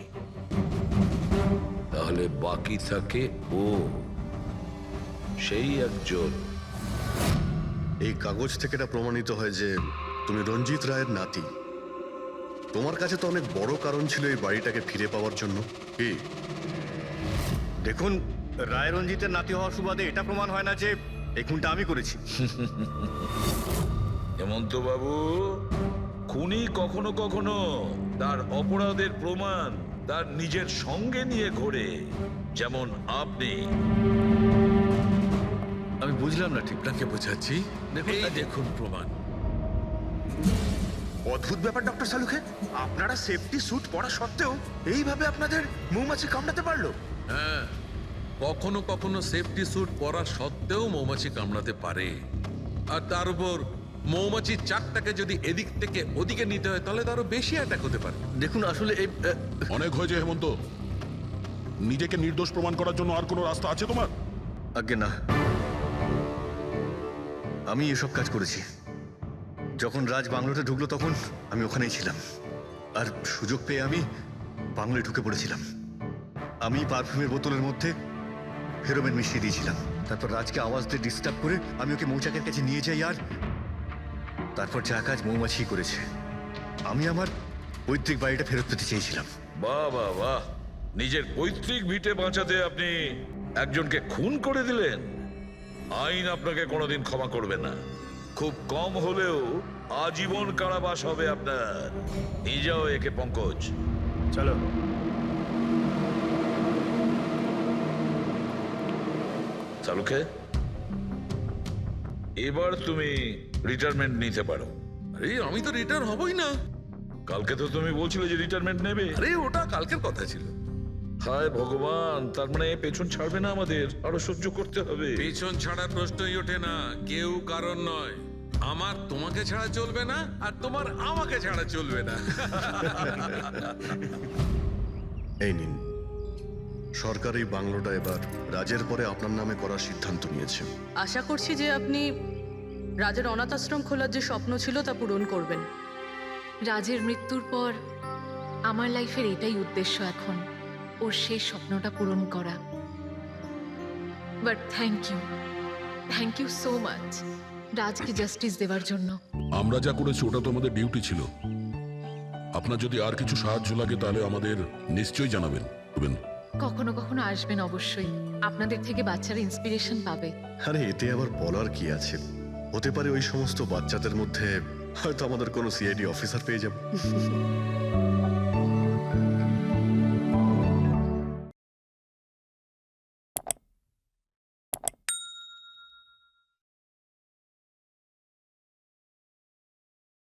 তাহলে বাকি থাকে ও, সেই একজন। এই কাগজ থেকে এটা প্রমাণিত হয় যে তুমি রঞ্জিত রায়ের নাতি। তোমার কাছে তো অনেক বড় কারণ ছিল এই বাড়িটাকে ফিরে পাওয়ার জন্য। কি? দেখুন, রায় রঞ্জিতের নাতি হওয়ার সুবাদে এটা প্রমাণ হয় না যে এই খুনটা আমি করেছি। হেমন্ত বাবু, খুনি কখনো কখনো তার অপরাধের প্রমাণ তার নিজের সঙ্গে নিয়ে ঘোরে, যেমন আপনি। আমি বুঝলাম না ঠিক। আপনাকে বোঝাচ্ছি। দেখুন, এই দেখুন প্রমাণ। অদ্ভুত ব্যাপার ডক্টর সালুখে, আপনারা সেফটি স্যুট পরা সত্ত্বেও এইভাবে আপনাদের মৌমাছি কামড়াতে পারলো? হ্যাঁ, কখনো কখনো সেফটি স্যুট পরা সত্ত্বেও মৌমাছি কামড়াতে পারে। আর তার উপর মৌমাছির চাকটাকে যদি এদিক থেকে ওদিকে নিতে হয় তাহলে তো আরো বেশি অ্যাটাক হতে পারে। দেখুন আসলে এই অনেক হয়েছে হেমন্ত। নিজেকে নির্দোষ প্রমাণ করার জন্য আর কোনো রাস্তা আছে তোমার? আজ্ঞে না, আমি এসব কাজ করেছি। যখন রাজ বাংলোতে ঢুকলো তখন আমি ওখানেই ছিলাম, আর সুযোগ পেয়ে আমি বাংলোয় ঢুকে পড়েছিলাম। আমি পারফিউমের বোতলের মধ্যে ফেরোমেন মিশিয়ে দিয়েছিলাম। তারপর রাজকে আওয়াজ দিয়ে ডিস্টার্ব করে আমি ওকে মৌচাকের কাছে নিয়ে যাই, আর তারপর যা কাজ মৌমাছি করেছে। আমি আমার পৈতৃক বাড়িটা ফেরত পেতে চেয়েছিলাম। বাহ বাহ বাহ, নিজের পৈতৃক ভিটে বাঁচাতে আপনি একজনকে খুন করে দিলেন। আইন আপনাকে কোনোদিন ক্ষমা করবে না। খুব কম হলেও আজীবন কারাবাস হবে আপনার। নিয়ে যাও একে পঙ্কজ। চলো। চালুকে, এবার তুমি রিটায়ারমেন্ট নিতে পারো। আরে আমি তো রিটায়ার হবই না। কালকে তো তুমি বলছিলে যে রিটায়ারমেন্ট নেবে। আরে ওটা কালকের কথা ছিল। হায় ভগবান, তার মানে পেছন ছাড়বে না, আমাদের আরো সহ্য করতে হবে। পেছন ছাড়ার প্রশ্নই ওঠে না, কেউ কারণ নয়। আমার তোমাকে ছাড়া চলবে না, আর তোমার আমাকে ছাড়া চলবে না। এই নিন, সরকার এই বাংলোটা এবার রাজের পরে আপনার নামে করার সিদ্ধান্ত নিয়েছে। আশা করছি যে আপনি রাজের অনাথ আশ্রম খোলার যে স্বপ্ন ছিল তা পূরণ করবেন। রাজের মৃত্যুর পর আমার লাইফের এটাই উদ্দেশ্য এখন, ওর সেই স্বপ্নটা পূরণ করা। But thank you so much রাজকে জাস্টিস দেওয়ার জন্য। আমরা যা করেছি ওটা তো আমাদের ডিউটি ছিল। আপনার যদি আর কিছু সাহায্য লাগে তাহলে আমাদের নিশ্চয়ই জানাবেন। কখনো কখনো আসবেন অবশ্যই, আপনাদের থেকে বাচ্চারা ইন্সপিরেশন পাবে। আরে এতে আবার বলার কি আছে? হতে পারে ওই সমস্ত বাচ্চাদের মধ্যে হয়তো আমাদের কোনো সিআইডি অফিসার পেয়ে যাব।